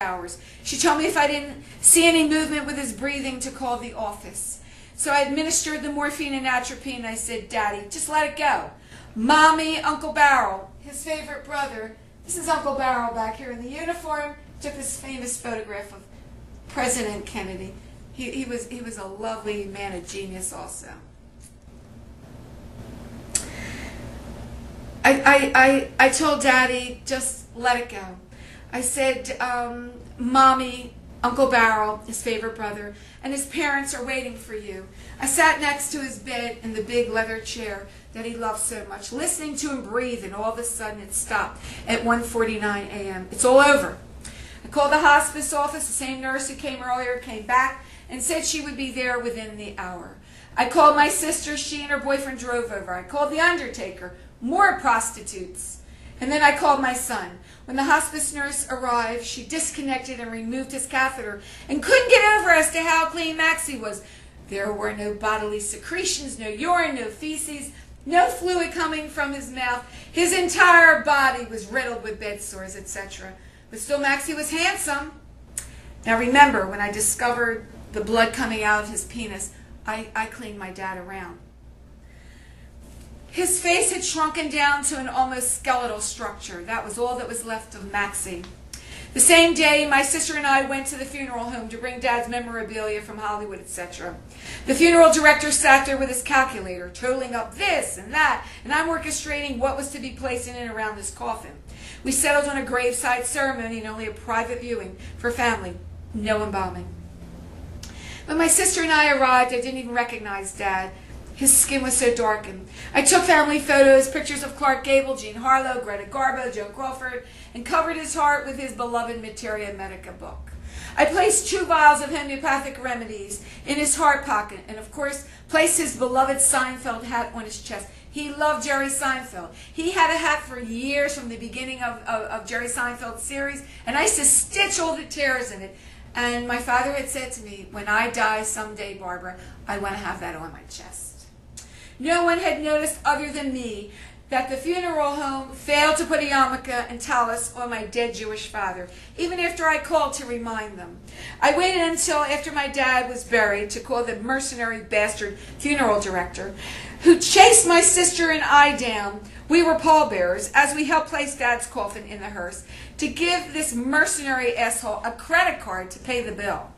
hours. She told me if I didn't see any movement with his breathing to call the office. So I administered the morphine and atropine. I said, Daddy, just let it go. Mommy, Uncle Barrel, his favorite brother. This is Uncle Barrel back here in the uniform. Took this famous photograph of President Kennedy. He was a lovely man of genius also. I told Daddy, just let it go. I said, Mommy, Uncle Barrel, his favorite brother, and his parents are waiting for you. I sat next to his bed in the big leather chair that he loved so much, listening to him breathe, and all of a sudden it stopped at 1:49 a.m. It's all over. I called the hospice office. The same nurse who came earlier came back and said she would be there within the hour. I called my sister. She and her boyfriend drove over. I called the undertaker. More prostitutes. And then I called my son. When the hospice nurse arrived, she disconnected and removed his catheter and couldn't get over as to how clean Maxie was. There were no bodily secretions, no urine, no feces, no fluid coming from his mouth. His entire body was riddled with bed sores, etc. But still, Maxie was handsome. Now remember, when I discovered the blood coming out of his penis, I cleaned my dad around. His face had shrunken down to an almost skeletal structure. That was all that was left of Maxie. The same day, my sister and I went to the funeral home to bring Dad's memorabilia from Hollywood, etc. The funeral director sat there with his calculator, totaling up this and that, and I'm orchestrating what was to be placed in and around his coffin. We settled on a graveside ceremony and only a private viewing for family. No embalming. When my sister and I arrived, I didn't even recognize Dad. His skin was so darkened. I took family photos, pictures of Clark Gable, Jean Harlow, Greta Garbo, Joe Crawford, and covered his heart with his beloved Materia Medica book. I placed 2 vials of homeopathic remedies in his heart pocket, and of course, placed his beloved Seinfeld hat on his chest. He loved Jerry Seinfeld. He had a hat for years from the beginning of Jerry Seinfeld's series, and I used to stitch all the tears in it. And my father had said to me, when I die someday, Barbara, I want to have that on my chest. No one had noticed other than me that the funeral home failed to put a yarmulke and tallis on my dead Jewish father, even after I called to remind them. I waited until after my dad was buried to call the mercenary bastard funeral director, who chased my sister and I down. We were pallbearers as we helped place Dad's coffin in the hearse, to give this mercenary asshole a credit card to pay the bill.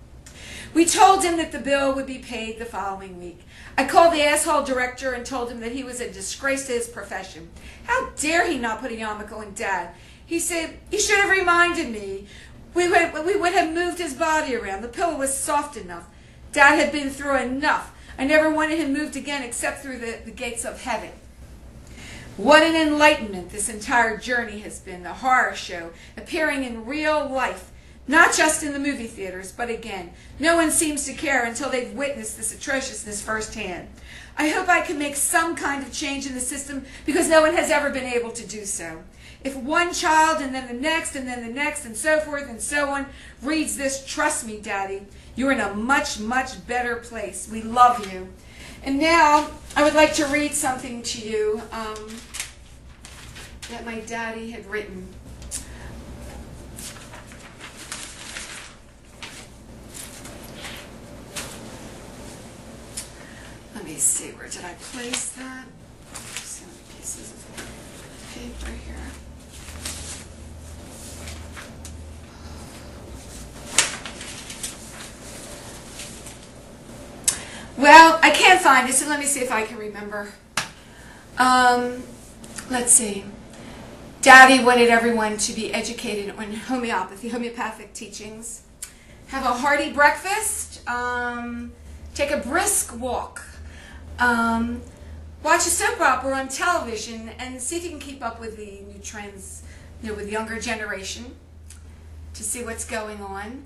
We told him that the bill would be paid the following week. I called the asshole director and told him that he was a disgrace to his profession. How dare he not put a yarmulke on Dad? He said, he should have reminded me. We would have moved his body around. The pillow was soft enough. Dad had been through enough. I never wanted him moved again except through the gates of heaven. What an enlightenment this entire journey has been. The horror show appearing in real life. Not just in the movie theaters, but again, no one seems to care until they've witnessed this atrociousness firsthand. I hope I can make some kind of change in the system because no one has ever been able to do so. If one child and then the next and then the next and so forth and so on reads this, trust me, Daddy, you're in a much, much better place. We love you. And now I would like to read something to you that my daddy had written. Let me see, where did I place that? So many pieces of paper here. Well, I can't find it, so let me see if I can remember. Let's see. Daddy wanted everyone to be educated on homeopathy, homeopathic teachings. Have a hearty breakfast. Take a brisk walk. Watch a soap opera on television and see if you can keep up with the new trends, with the younger generation, to see what's going on.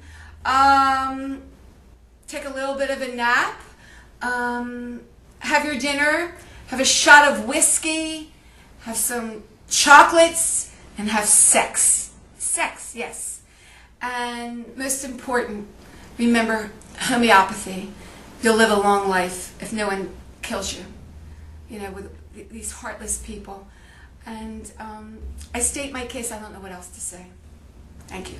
Take a little bit of a nap. Have your dinner. Have a shot of whiskey. Have some chocolates and have sex. Sex, yes. And most important, remember homeopathy. You'll live a long life if no one kills you, with these heartless people. And I state my case. I don't know what else to say. Thank you.